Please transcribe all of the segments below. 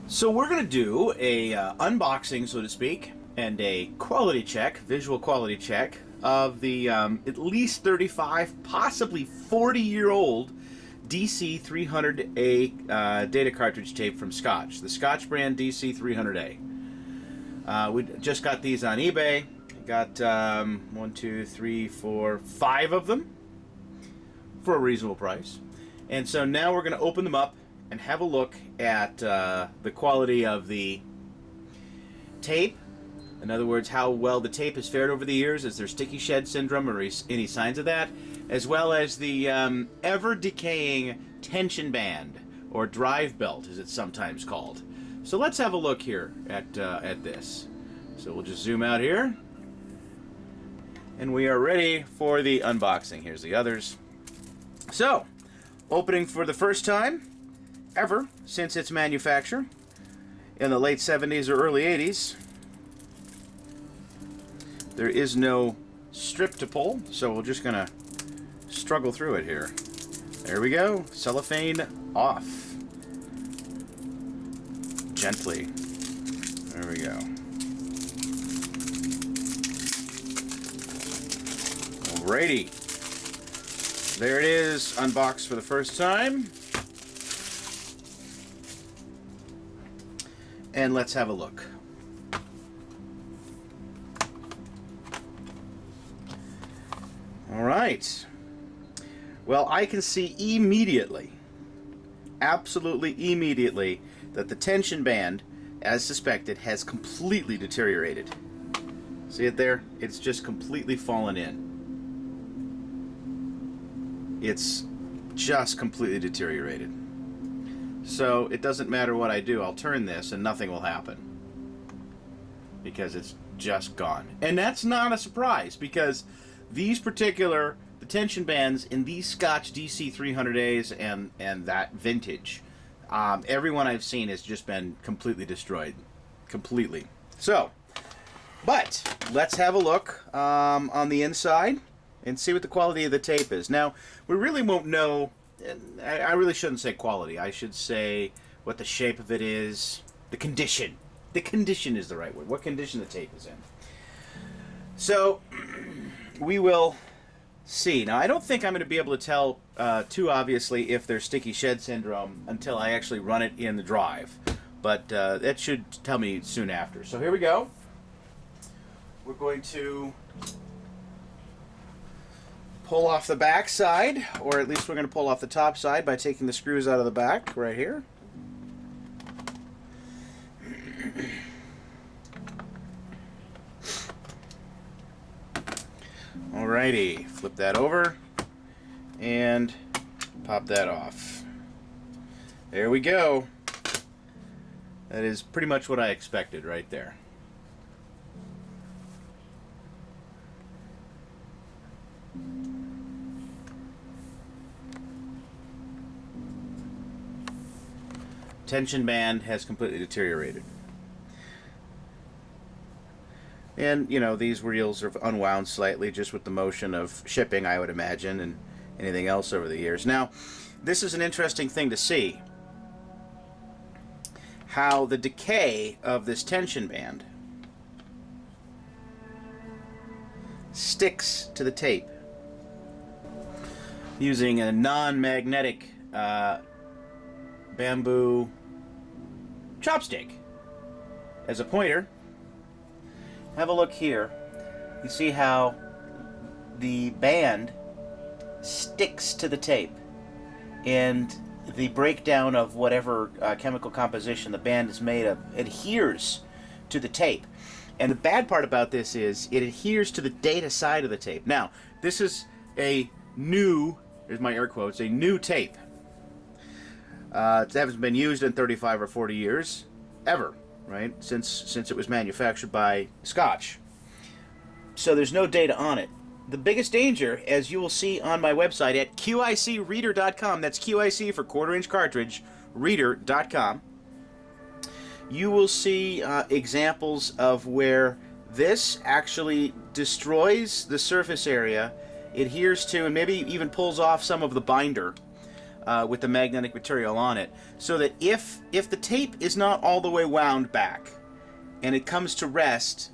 So we're going to do a unboxing, so to speak, and a quality check, visual quality check of the at least 35, possibly 40-year-old DC300A data cartridge tape from Scotch, the Scotch brand DC300A. We just got these on eBay. Got 1, 2, 3, 4, 5 of them for a reasonable price. And so now we're going to open them up and have a look at the quality of the tape. In other words, how well the tape has fared over the years. Is there sticky shed syndrome or any signs of that? As well as the ever-decaying tension band, or drive belt as it's sometimes called. So let's have a look here at this. So we'll just zoom out here. And we are ready for the unboxing. Here's the others. So, opening for the first time ever since its manufacture in the late 70s or early 80s. There is no strip to pull, so we're just gonna struggle through it here. There we go. Cellophane off. Gently. There we go. Alrighty. There it is, unboxed for the first time. And let's have a look. All right. Well, I can see immediately, absolutely immediately, that the tension band, as suspected, has completely deteriorated. See it there? It's just completely fallen in. It's just completely deteriorated. So it doesn't matter what I do, I'll turn this and nothing will happen. Because it's just gone. And that's not a surprise, because these particular, the tension bands in these Scotch DC300As and that vintage, everyone I've seen has just been completely destroyed. Completely. So, but let's have a look on the inside and see what the quality of the tape is. Now, we really won't know. I really shouldn't say quality. I should say what the shape of it is, the condition. The condition is the right word. What condition the tape is in. So we will see. Now, I don't think I'm going to be able to tell too obviously if there's sticky shed syndrome until I actually run it in the drive. But that should tell me soon after. So here we go. We're going to pull off the back side, or at least we're going to pull off the top side by taking the screws out of the back right here. Alrighty, flip that over and pop that off. There we go. That is pretty much what I expected right there. Tension band has completely deteriorated. And, you know, these reels are unwound slightly just with the motion of shipping, I would imagine, and anything else over the years. Now, this is an interesting thing to see. How the decay of this tension band sticks to the tape using a non-magnetic bamboo chopstick as a pointer. Have a look here. You see how the band sticks to the tape, and the breakdown of whatever chemical composition the band is made of adheres to the tape. And the bad part about this is it adheres to the data side of the tape. Now, this is a new, here's my air quotes, a new tape. It hasn't been used in 35 or 40 years, ever, right? Since it was manufactured by Scotch. So there's no data on it. The biggest danger, as you will see on my website at QICreader.com, that's QIC for quarter-inch cartridge, reader.com, you will see examples of where this actually destroys the surface area, adheres to, and maybe even pulls off some of the binder with the magnetic material on it, so that if the tape is not all the way wound back and it comes to rest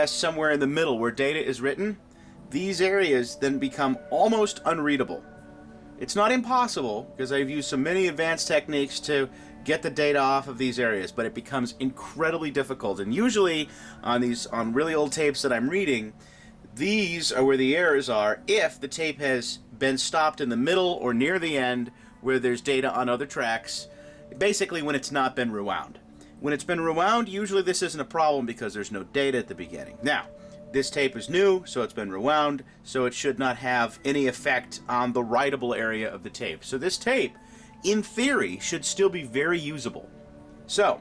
somewhere in the middle where data is written, these areas then become almost unreadable. It's not impossible, because I've used so many advanced techniques to get the data off of these areas, but it becomes incredibly difficult. And usually on really old tapes that I'm reading, these are where the errors are if the tape has been stopped in the middle or near the end where there's data on other tracks, basically when it's not been rewound. When it's been rewound, usually this isn't a problem because there's no data at the beginning. Now, this tape is new, so it's been rewound, so it should not have any effect on the writable area of the tape. So this tape, in theory, should still be very usable. So,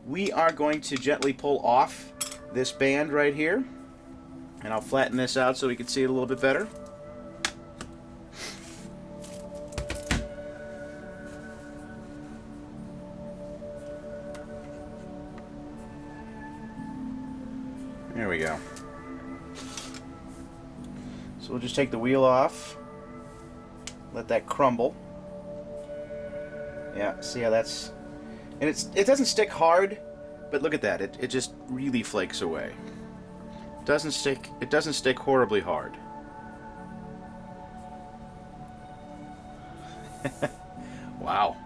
we are going to gently pull off this band right here, and I'll flatten this out so we can see it a little bit better. There we go. So we'll just take the wheel off, let that crumble. Yeah, see how that's... And it doesn't stick hard, but look at that. It just really flakes away. It doesn't stick horribly hard. Wow.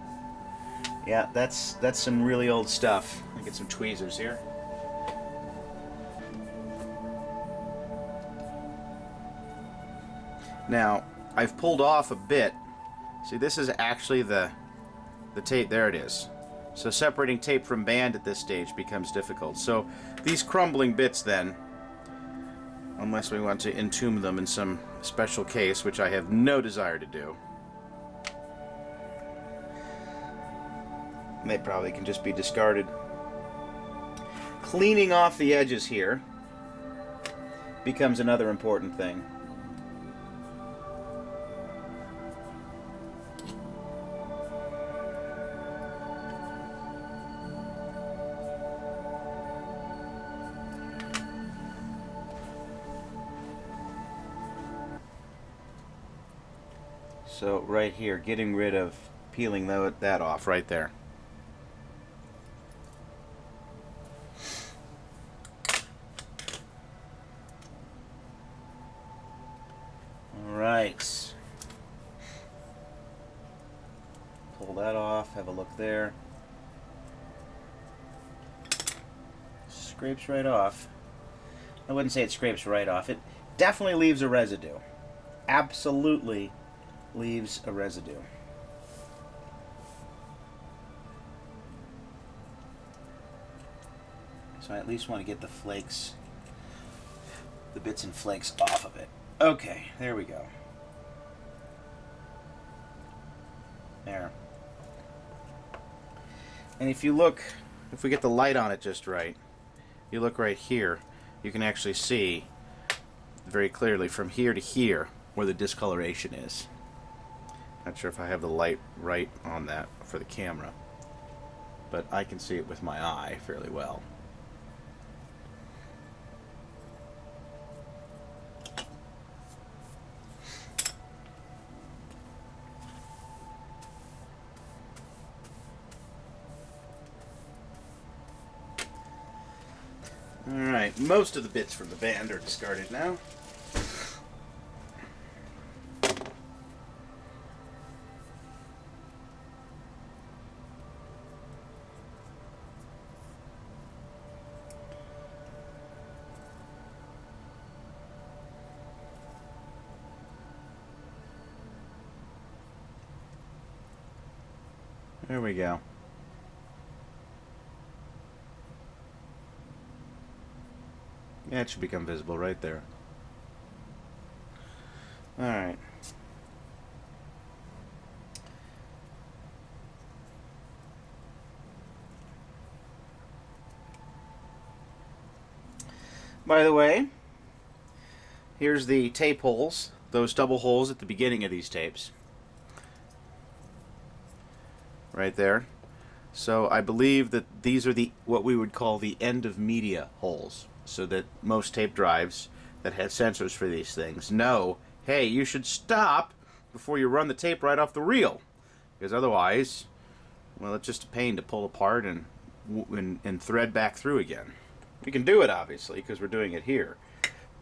Yeah, that's some really old stuff. Let me get some tweezers here. Now, I've pulled off a bit. See, this is actually the tape. There it is. So separating tape from band at this stage becomes difficult. So these crumbling bits then, unless we want to entomb them in some special case, which I have no desire to do, they probably can just be discarded. Cleaning off the edges here becomes another important thing. So right here, getting rid of, peeling that off right there. Alright. Pull that off, have a look there. Scrapes right off. I wouldn't say it scrapes right off. It definitely leaves a residue. Absolutely leaves a residue. So I at least want to get the flakes, the bits and flakes off of it. Okay, there we go. There. And if you look, if we get the light on it just right, you look right here, you can actually see very clearly from here to here where the discoloration is. Not sure if I have the light right on that for the camera, but I can see it with my eye fairly well. Alright, most of the bits from the band are discarded now. There we go. Yeah, it should become visible right there. Alright. By the way, here's the tape holes, those double holes at the beginning of these tapes. Right there. So I believe that these are what we would call the end of media holes, so that most tape drives that have sensors for these things know, hey, you should stop before you run the tape right off the reel, because otherwise, well, it's just a pain to pull apart and thread back through again. We can do it, obviously, because we're doing it here,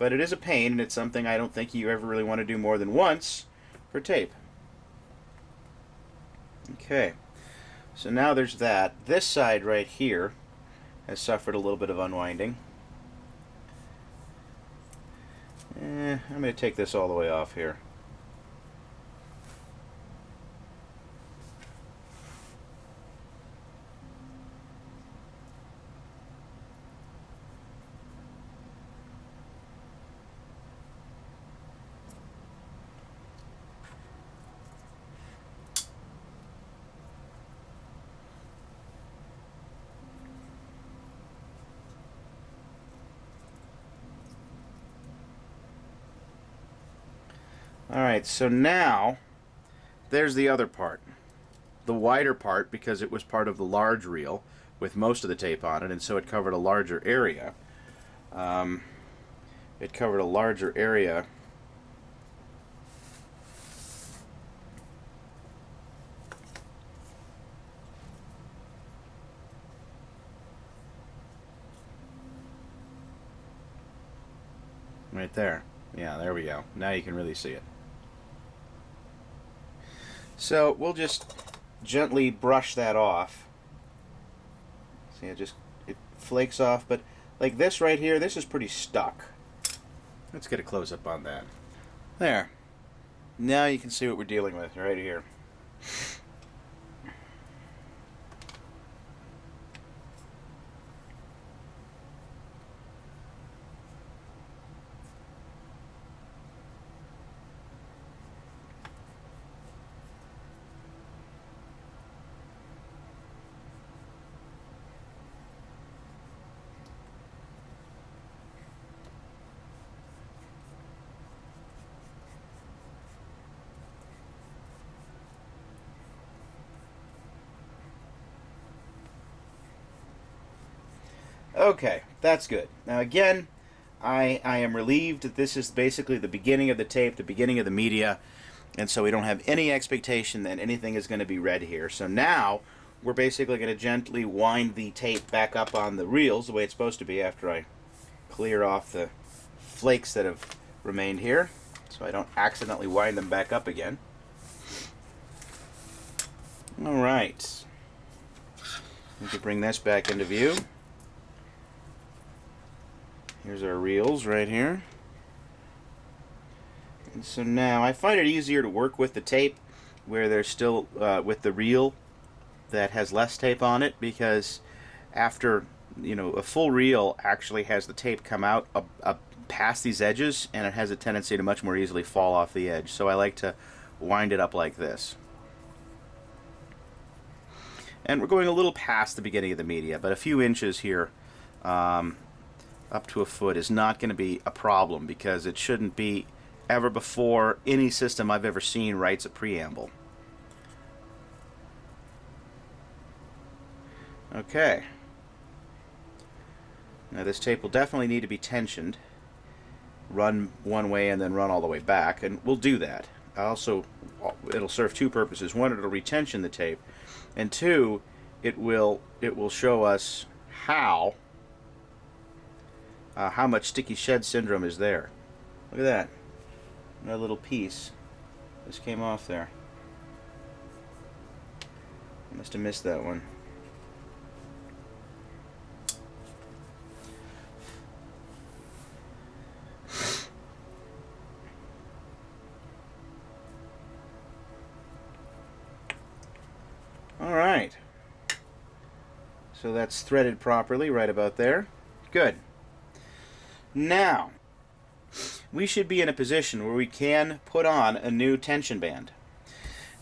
but it is a pain, and it's something I don't think you ever really want to do more than once for tape. Okay, so now there's that. This side right here has suffered a little bit of unwinding. I'm going to take this all the way off here. Alright, so now there's the other part. The wider part, because it was part of the large reel with most of the tape on it, and so it covered a larger area. It covered a larger area. Right there. Yeah, there we go. Now you can really see it. So we'll just gently brush that off. See, it flakes off, but like this right here, this is pretty stuck. Let's get a close-up on that. There. Now you can see what we're dealing with right here. Okay, that's good. Now again, I am relieved that this is basically the beginning of the tape, the beginning of the media, and so we don't have any expectation that anything is going to be read here. So now we're basically going to gently wind the tape back up on the reels the way it's supposed to be after I clear off the flakes that have remained here, so I don't accidentally wind them back up again. Alright, we can bring this back into view. Here's our reels right here. And so now I find it easier to work with the tape where there's still with the reel that has less tape on it, because after, you know, a full reel actually has the tape come out past these edges, and it has a tendency to much more easily fall off the edge. So I like to wind it up like this. And we're going a little past the beginning of the media, but a few inches here. Up to a foot is not going to be a problem, because it shouldn't be ever before any system I've ever seen writes a preamble. Okay. Now this tape will definitely need to be tensioned. Run one way and then run all the way back, and we'll do that. Also, it'll serve two purposes. One, it'll retension the tape, and two, it will show us how much sticky shed syndrome is there. Look at that. Another little piece just came off there. I must have missed that one. Alright. So that's threaded properly right about there. Good. Now, we should be in a position where we can put on a new tension band.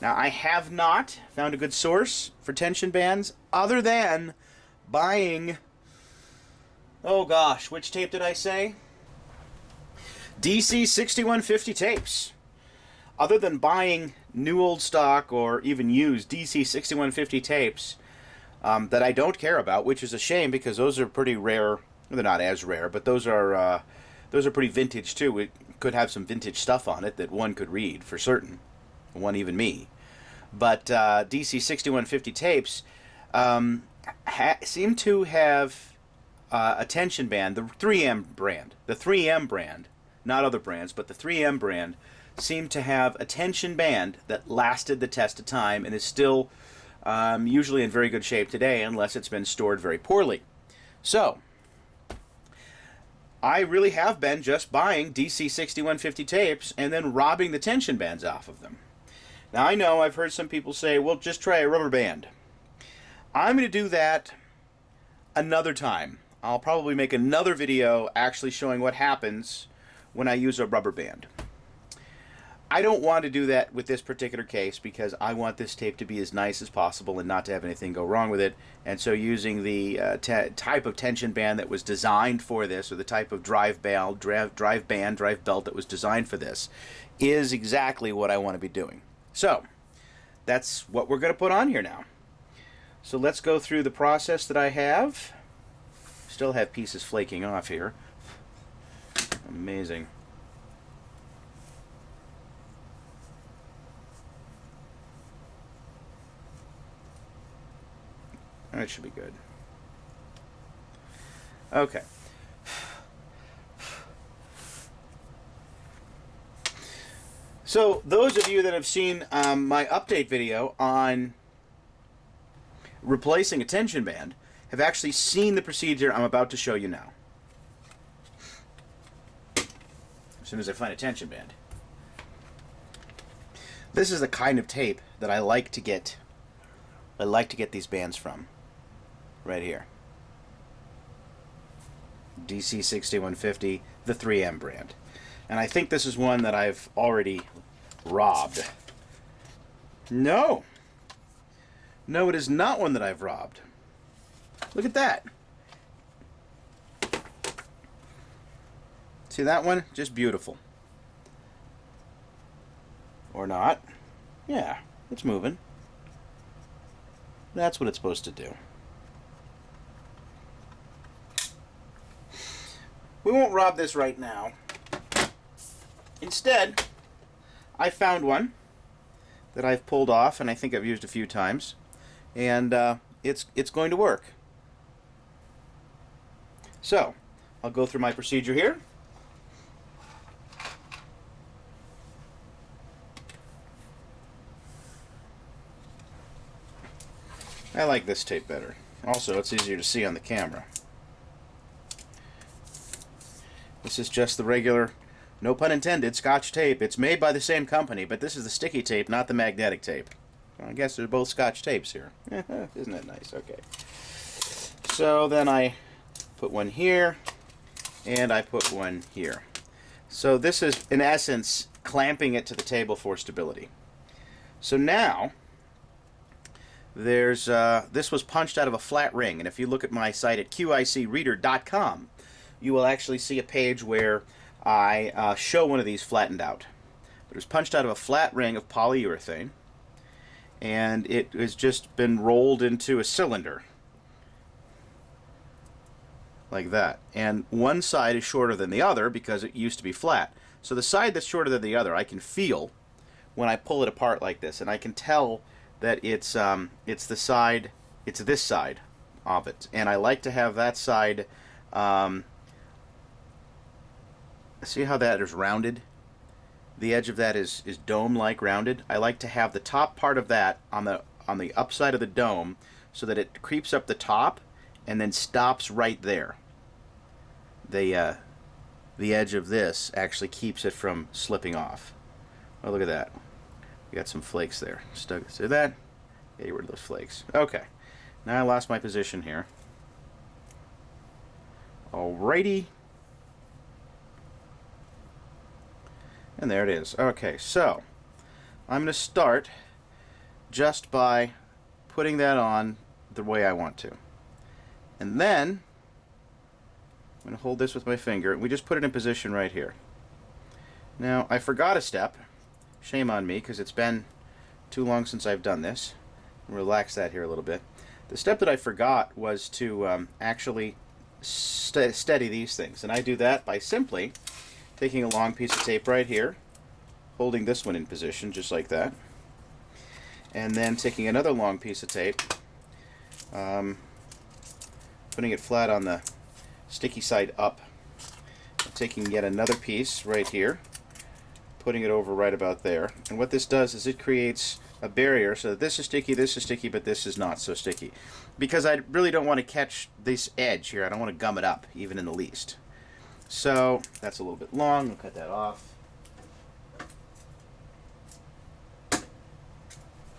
Now, I have not found a good source for tension bands other than buying, oh gosh, which tape did I say? DC6150 tapes. Other than buying new old stock or even used DC6150 tapes that I don't care about, which is a shame because those are pretty rare. They're not as rare, but those are pretty vintage too. It could have some vintage stuff on it that one could read for certain. one even me. But DC6150 tapes seem to have a tension band, the 3M brand. The 3M brand, not other brands, but the 3M brand seemed to have a tension band that lasted the test of time and is still usually in very good shape today, unless it's been stored very poorly. So, I really have been just buying DC6150 tapes and then robbing the tension bands off of them. Now, I know I've heard some people say, well, just try a rubber band. I'm going to do that another time. I'll probably make another video actually showing what happens when I use a rubber band. I don't want to do that with this particular case because I want this tape to be as nice as possible and not to have anything go wrong with it. And so using the type of tension band that was designed for this, or the type of drive belt that was designed for this, is exactly what I want to be doing. So that's what we're going to put on here now. So let's go through the process that I have. Still have pieces flaking off here. Amazing. That should be good. Okay. So those of you that have seen my update video on replacing a tension band have actually seen the procedure I'm about to show you now. As soon as I find a tension band. This is the kind of tape that I like to get these bands from. Right here. DC6150, the 3M brand. And I think this is one that I've already robbed. No! No, it is not one that I've robbed. Look at that. See that one? Just beautiful. Or not. Yeah, it's moving. That's what it's supposed to do. We won't rob this right now. Instead, I found one that I've pulled off and I think I've used a few times. And it's going to work. So, I'll go through my procedure here. I like this tape better. Also, it's easier to see on the camera. This is just the regular, no pun intended, Scotch tape. It's made by the same company, but this is the sticky tape, not the magnetic tape. Well, I guess they're both Scotch tapes here. Isn't that nice? Okay. So then I put one here, and I put one here. So this is, in essence, clamping it to the table for stability. So now, there's this was punched out of a flat ring, and if you look at my site at QICreader.com, you will actually see a page where I show one of these flattened out. It was punched out of a flat ring of polyurethane, and it has just been rolled into a cylinder like that. And one side is shorter than the other because it used to be flat. So the side that's shorter than the other, I can feel when I pull it apart like this, and I can tell that it's the side, it's this side of it, and I like to have that side. See how that is rounded? The edge of that is dome-like rounded. I like to have the top part of that on the upside of the dome so that it creeps up the top and then stops right there. The edge of this actually keeps it from slipping off. Oh, look at that. We got some flakes there. Stuck. See that? Get rid of those flakes. Okay. Now I lost my position here. Alrighty. And there it is. Okay, so I'm going to start just by putting that on the way I want to. And then I'm going to hold this with my finger. We just put it in position right here. Now, I forgot a step. Shame on me, because it's been too long since I've done this. Relax that here a little bit. The step that I forgot was to actually steady these things. And I do that by simply taking a long piece of tape right here holding this one in position just like that, and then taking another long piece of tape, putting it flat on the sticky side up, taking yet another piece right here, putting it over right about there. And what this does is it creates a barrier so that this is sticky, but this is not so sticky. Because I really don't want to catch this edge here. I don't want to gum it up, even in the least. So that's a little bit long. We'll cut that off.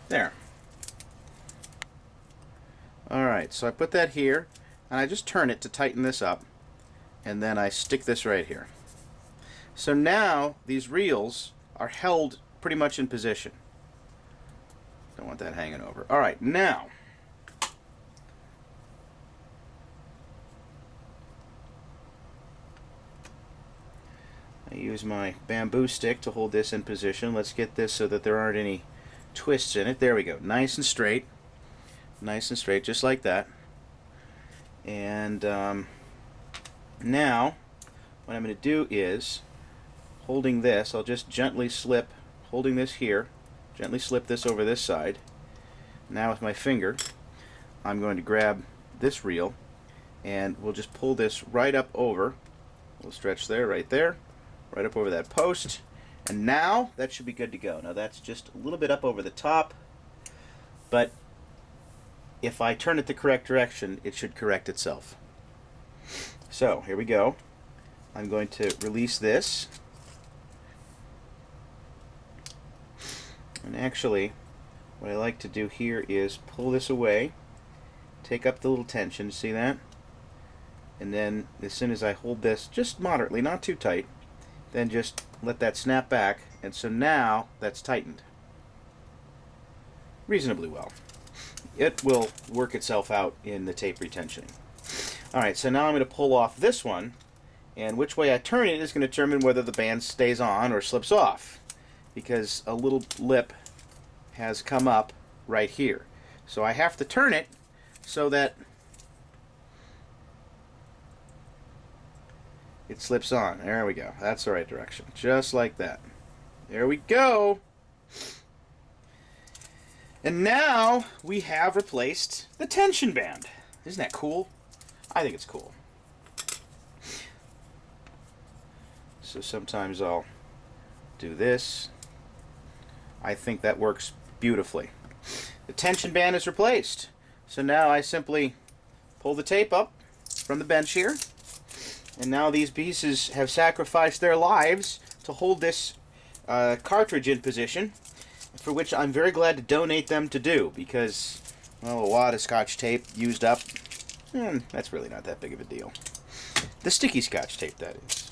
There. Alright, so I put that here, and I just turn it to tighten this up, and then I stick this right here. So now these reels are held pretty much in position. Don't want that hanging over. Alright, now I use my bamboo stick to hold this in position. Let's get this so that there aren't any twists in it. There we go. Nice and straight. Nice and straight, just like that. And now what I'm going to do is, holding this, I'll just gently slip, holding this here, gently slip this over this side. Now with my finger, I'm going to grab this reel, and we'll just pull this right up over. We'll stretch there, right up over that post. And now that should be good to go. Now that's just a little bit up over the top, but if I turn it the correct direction, it should correct itself. So here we go. I'm going to release this. And actually, what I like to do here is pull this away, take up the little tension, see that? And then as soon as I hold this just moderately, not too tight, then just let that snap back, and so now that's tightened reasonably well. It will work itself out in the tape retention. Alright, so now I'm going to pull off this one, and which way I turn it is going to determine whether the band stays on or slips off, because a little lip has come up right here. So I have to turn it so that it slips on. There we go. That's the right direction. Just like that. There we go. And now we have replaced the tension band. Isn't that cool? I think it's cool. So sometimes I'll do this. I think that works beautifully. The tension band is replaced. So now I simply pull the tape up from the bench here. And now these pieces have sacrificed their lives to hold this cartridge in position, for which I'm very glad to donate them to do, because, well, a wad of Scotch tape used up, that's really not that big of a deal. The sticky Scotch tape, that is.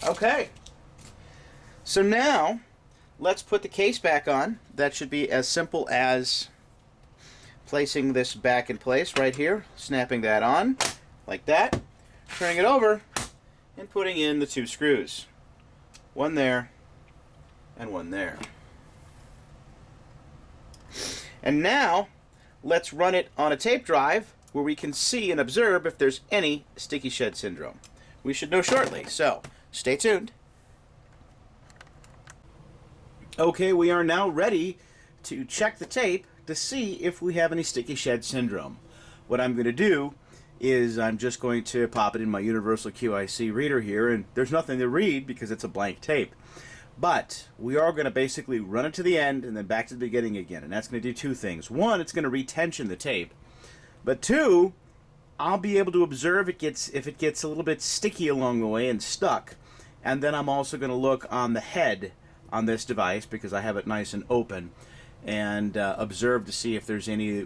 Okay. So now, let's put the case back on. That should be as simple as placing this back in place right here, snapping that on, like that, turning it over, and putting in the two screws. One there, and one there. And now, let's run it on a tape drive where we can see and observe if there's any sticky shed syndrome. We should know shortly, so stay tuned. Okay, we are now ready to check the tape to see if we have any sticky shed syndrome. What I'm going to do is I'm just going to pop it in my universal QIC reader here, and there's nothing to read because it's a blank tape. But we are going to basically run it to the end and then back to the beginning again, and that's going to do two things. One, it's going to retension the tape, but two, I'll be able to observe if it gets a little bit sticky along the way and stuck. And then I'm also going to look on the head on this device, because I have it nice and open, and observe to see if there's any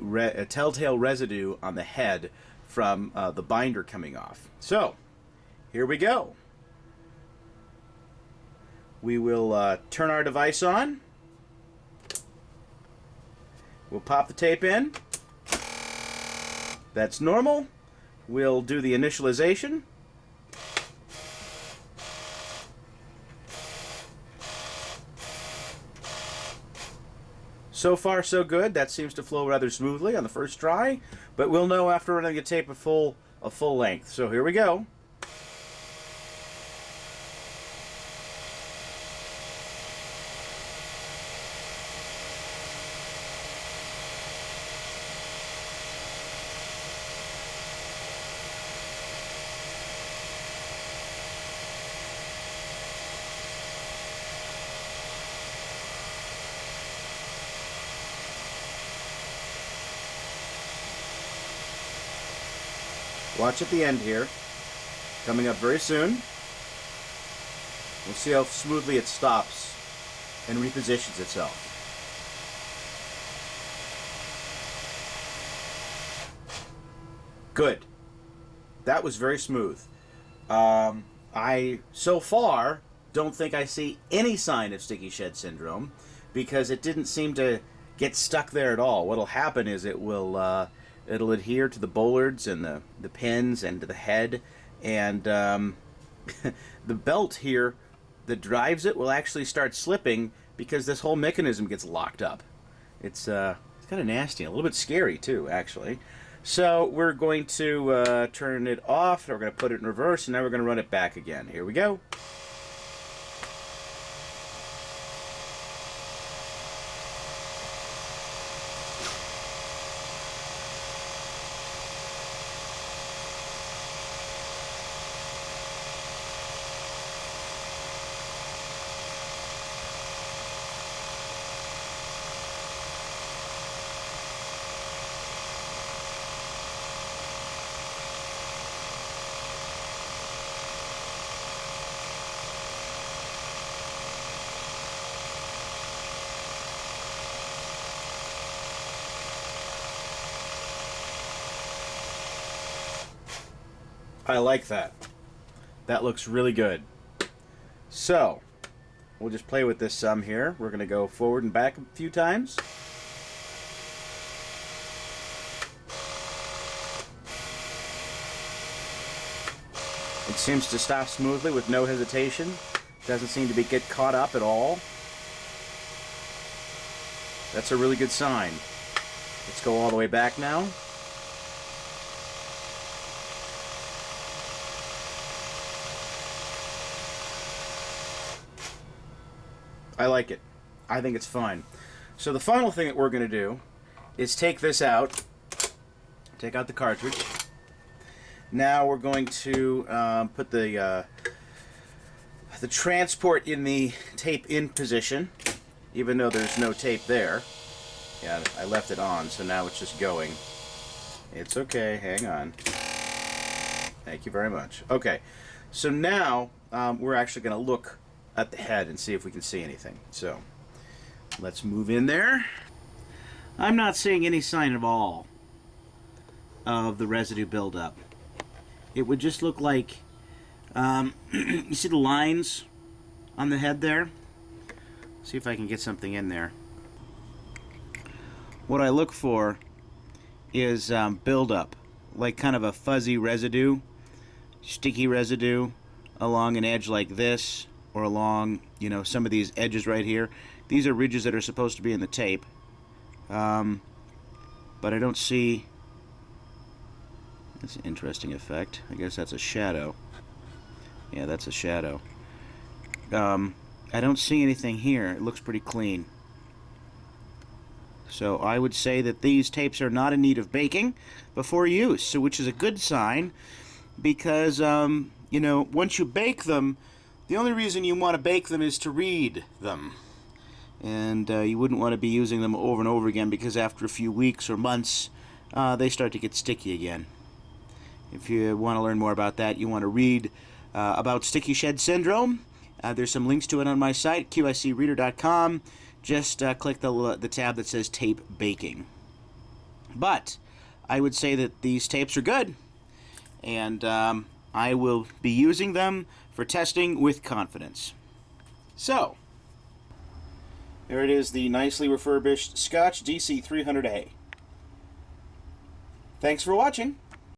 telltale residue on the head from the binder coming off. So, here we go. We will turn our device on. We'll pop the tape in. That's normal. We'll do the initialization. So far, so good. That seems to flow rather smoothly on the first try, but we'll know after running the tape a full length. So here we go. Watch at the end here. Coming up very soon. We'll see how smoothly it stops and repositions itself. Good. That was very smooth. I, so far, don't think I see any sign of sticky shed syndrome because it didn't seem to get stuck there at all. What'll happen is it'll adhere to the bollards and the pins and to the head, and the belt here that drives it will actually start slipping because this whole mechanism gets locked up. It's kind of nasty, a little bit scary too, actually. So we're going to turn it off, and we're going to put it in reverse, and now we're going to run it back again. Here we go. I like that. That looks really good. So, we'll just play with this some here. We're going to go forward and back a few times. It seems to stop smoothly with no hesitation. Doesn't seem to get caught up at all. That's a really good sign. Let's go all the way back now. I like it. I think it's fine. So the final thing that we're going to do is take this out. Take out the cartridge. Now we're going to put the transport in the tape in position, even though there's no tape there. Yeah, I left it on, so now it's just going. It's okay. Hang on. Thank you very much. Okay, so now we're actually going to look at the head and see if we can see anything. So let's move in there. I'm not seeing any sign at all of the residue buildup. It would just look like you see the lines on the head there? See if I can get something in there. What I look for is buildup, like kind of a fuzzy residue, sticky residue along an edge like this, or along, you know, some of these edges right here. These are ridges that are supposed to be in the tape, but I don't see. That's an interesting effect. I guess that's a shadow. Yeah, that's a shadow. I don't see anything here. It looks pretty clean. So I would say that these tapes are not in need of baking before use, so which is a good sign, because you know, once you bake them, the only reason you want to bake them is to read them. And you wouldn't want to be using them over and over again, because after a few weeks or months, they start to get sticky again. If you want to learn more about that, you want to read about sticky shed syndrome. There's some links to it on my site, QICreader.com. Just click the tab that says tape baking. But I would say that these tapes are good, and I will be using them for testing with confidence. So, there it is, the nicely refurbished Scotch DC300A. Thanks for watching.